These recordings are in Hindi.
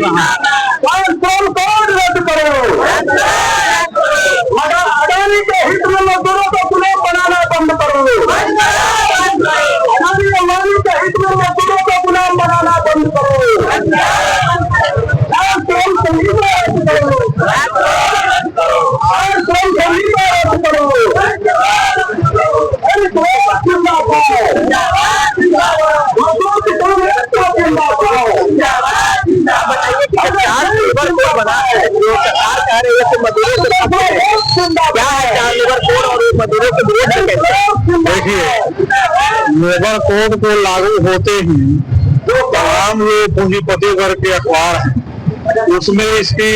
रहा है। रद्द करो। अडानी के हित में मजदूरों को गुलाम बनाना बंद करो। अडानी अम्बानी के हित में मजदूरों को गुलाम बनाना बंद करो। देखिए, लेबर कोड को लागू होते ही तमाम जो पूंजीपति वर्ग के अखबार हैं उसमें इसकी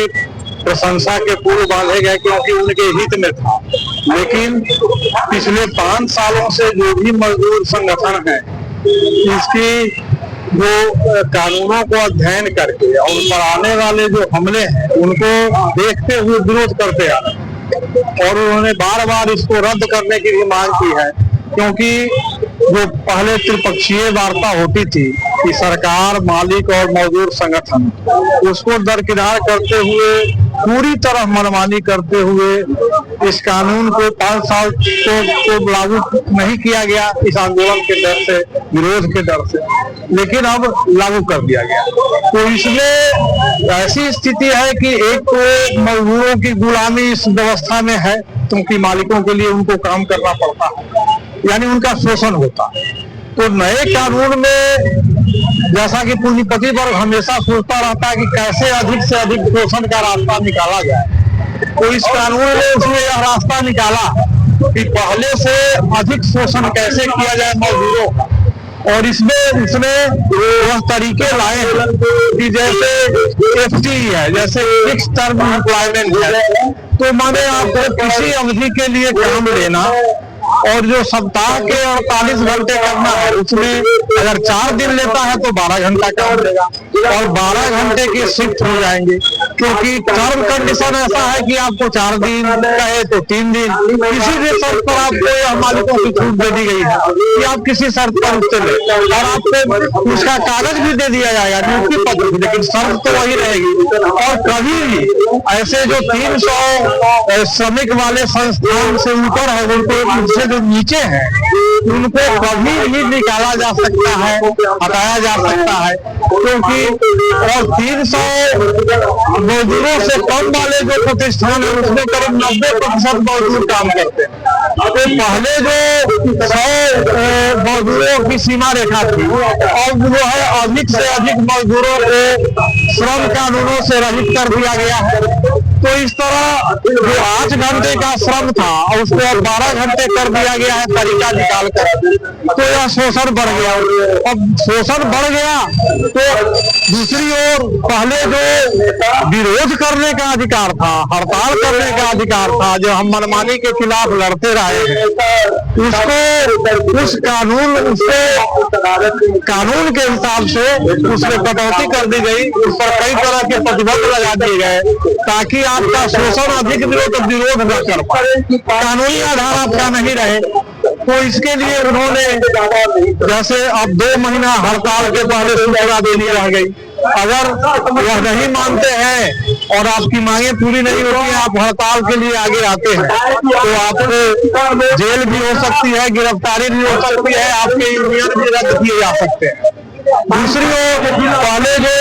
प्रशंसा के पूर्व बांधे गए क्योंकि उनके हित में था। लेकिन पिछले 5 सालों से जो भी मजदूर संगठन है इसकी जो कानूनों को अध्ययन करके और उन पर आने वाले जो हमले हैं उनको देखते हुए विरोध करते आ रहे हैं और उन्होंने बार बार इसको रद्द करने की भी मांग की है। क्योंकि जो पहले त्रिपक्षीय वार्ता होती थी कि सरकार, मालिक और मजदूर संगठन, उसको दरकिनार करते हुए पूरी तरह मनमानी करते हुए इस कानून को 5 साल को लागू नहीं किया गया इस आंदोलन के डर से, विरोध के डर से, लेकिन अब लागू कर दिया गया। तो इसमें ऐसी स्थिति है कि एक तो मजदूरों की गुलामी इस व्यवस्था में है क्योंकि मालिकों के लिए उनको काम करना पड़ता है, यानी उनका शोषण होता है। तो नए कानून में जैसा कि पूंजीपति वर्ग हमेशा सोचता रहता है कि कैसे अधिक से अधिक शोषण का रास्ता निकाला जाए, तो इस कानून में उसने यह रास्ता निकाला कि पहले से अधिक शोषण कैसे किया जाए मजदूरों का। और इसमें उसने वह तरीके लाए हैं कि जैसे FT है, जैसे फिक्स टर्म एम्प्लॉयमेंट है, तो माने आपको किसी अवधि के लिए काम लेना और जो सप्ताह के 48 घंटे करना है उसमें अगर 4 दिन लेता है तो 12 घंटा काम लेगा और 12 घंटे की शिफ्ट हो जाएंगे। क्योंकि टर्म कंडीशन ऐसा है कि आपको 4 दिन कहे तो 3 दिन, किसी भी शर्त पर आपको यह मालिकों की छूट दे दी गई है कि आप किसी शर्त पर उससे ले और आपको उसका कागज भी दे दिया जाएगा, नियुक्ति पत्र, लेकिन शर्त तो वही रहेगी। और कभी भी ऐसे जो 300 श्रमिक वाले संस्थान से ऊपर है उनको जो नीचे है उनको कभी भी निकाला जा सकता है, हटाया जा सकता है। क्योंकि और 300 मजदूरों से कम वाले जो प्रतिष्ठान है उसमें करीब 90% मजदूर काम करते हैं। तो पहले जो 100 मजदूरों की सीमा रेखा थी अब वो है अधिक से अधिक मजदूरों को श्रम कानूनों से रहित कर दिया गया है। तो इस तरह जो 8 घंटे का श्रम था और उसको अब 12 घंटे कर दिया गया है तरीका निकाल कर, तो यह शोषण बढ़ गया। अब शोषण बढ़ गया तो दूसरी ओर पहले जो विरोध करने का अधिकार था, हड़ताल करने का अधिकार था, जो हम मनमानी के खिलाफ लड़ते रहे हैं, उसको उस कानून के हिसाब से उसमें कटौती कर दी गई, उस पर कई तरह के प्रतिबंध लगा दिए गए ताकि आपका शोषण अधिक विरोध न कर पाए, कानूनी आधार आपका नहीं रहे। तो इसके लिए उन्होंने जैसे अब 2 महीना हड़ताल के पहले सूचना देनी रह गई, अगर वह नहीं मानते हैं और आपकी मांगे पूरी नहीं होती है, आप हड़ताल के लिए आगे आते हैं तो आपको जेल भी हो सकती है, गिरफ्तारी भी हो सकती है, आपके यूनियन भी रद्द किए जा सकते हैं। दूसरी ओर पहले जो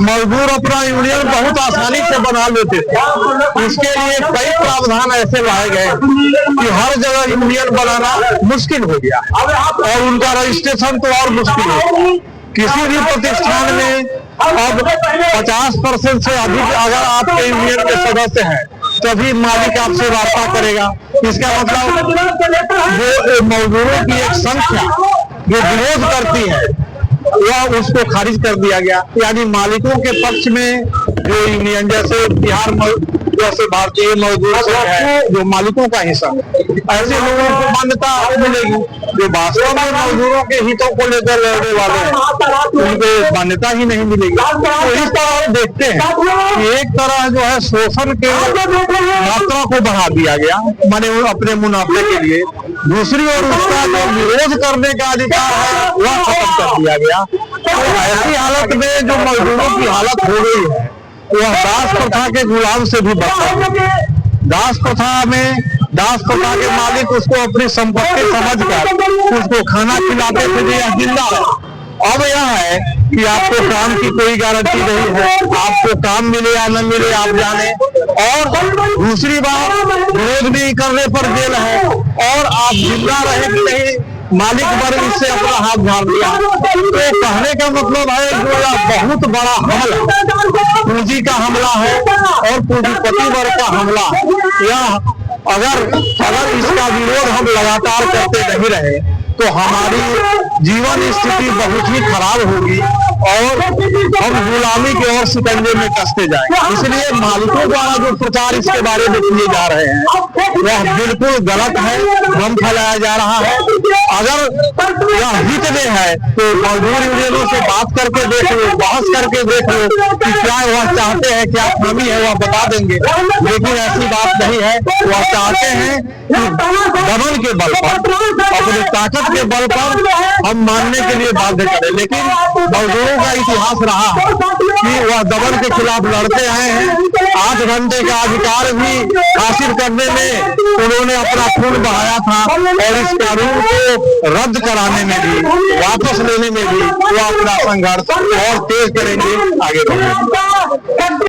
मजदूर अपना यूनियन बहुत आसानी से बना लेते थे, इसके लिए कई प्रावधान ऐसे लाए गए कि हर जगह यूनियन बनाना मुश्किल हो गया और उनका रजिस्ट्रेशन तो और मुश्किल हो। किसी भी प्रतिष्ठान में अब 50% से अधिक अगर आपके यूनियन के सदस्य हैं तभी मालिक आपसे वार्ता करेगा। इसका मतलब जो मजदूरों की एक संख्या जो विरोध करती है वह उसको खारिज कर दिया गया। यानी मालिकों के पक्ष में जो यूनियन जैसे बिहार जैसे भारतीय मजदूर संघ है जो मालिकों का हिस्सा है, ऐसे लोगों को मान्यता मिलेगी। जो वास्तव में मजदूरों के हितों को लेकर लड़ने वाले हैं उनको मान्यता ही नहीं मिलेगी। तो इस तरह हम देखते हैं कि एक तरह जो है शोषण के मात्रा को बढ़ा दिया गया, माने अपने मुनाफे के लिए। दूसरी ओर उसका जो विरोध करने का अधिकार है वह खत्म कर दिया गया। तो ऐसी हालत में जो मजदूरों की हालत हो गई है वह दास प्रथा के गुलाम से भी बदतर है। दास प्रथा के मालिक उसको अपनी संपत्ति समझकर उसको खाना खिलाते थे यह जिंदा है। अब यह है कि आपको काम की कोई गारंटी नहीं है, आपको काम मिले या न मिले आप जाने, और दूसरी बात विरोध भी करने पर जेल है, और आप जिंदा रहे कि नहीं मालिक वर्ग इससे अपना हाथ झाड़ दिया। तो कहने का मतलब है जो यह बहुत बड़ा हमला पूंजी का हमला है और पूंजीपति वर्ग का हमला। यह अगर इसका विरोध हम लगातार करते नहीं रहे तो हमारी जीवन स्थिति बहुत ही खराब होगी और हम गुलामी की ओर शिकंजे में कसते जाएंगे। इसलिए मालिकों द्वारा जो प्रचार इसके बारे में किए जा रहे हैं वह बिल्कुल गलत है, भ्रम फैलाया जा रहा है। अगर यह हित में है तो मजदूर यूनियनों से बात करके देख लो, बहस करके देख लो कि क्या वह चाहते हैं, क्या खामी है वह बता देंगे। लेकिन ऐसी बात नहीं है, वह चाहते हैं कि दमन के बल पर, अपनी ताकत के बल पर हम मानने के लिए बाध्य करें। लेकिन मजदूरों का इतिहास रहा है कि वह दमन के खिलाफ लड़ते आए हैं। 8 घंटे का अधिकार भी हासिल करने में उन्होंने अपना खून बहाया था और इस कानून को रद्द कराने में भी, वापस लेने में भी वो अपना संघर्ष और तेज करेंगे, आगे बढ़ेंगे।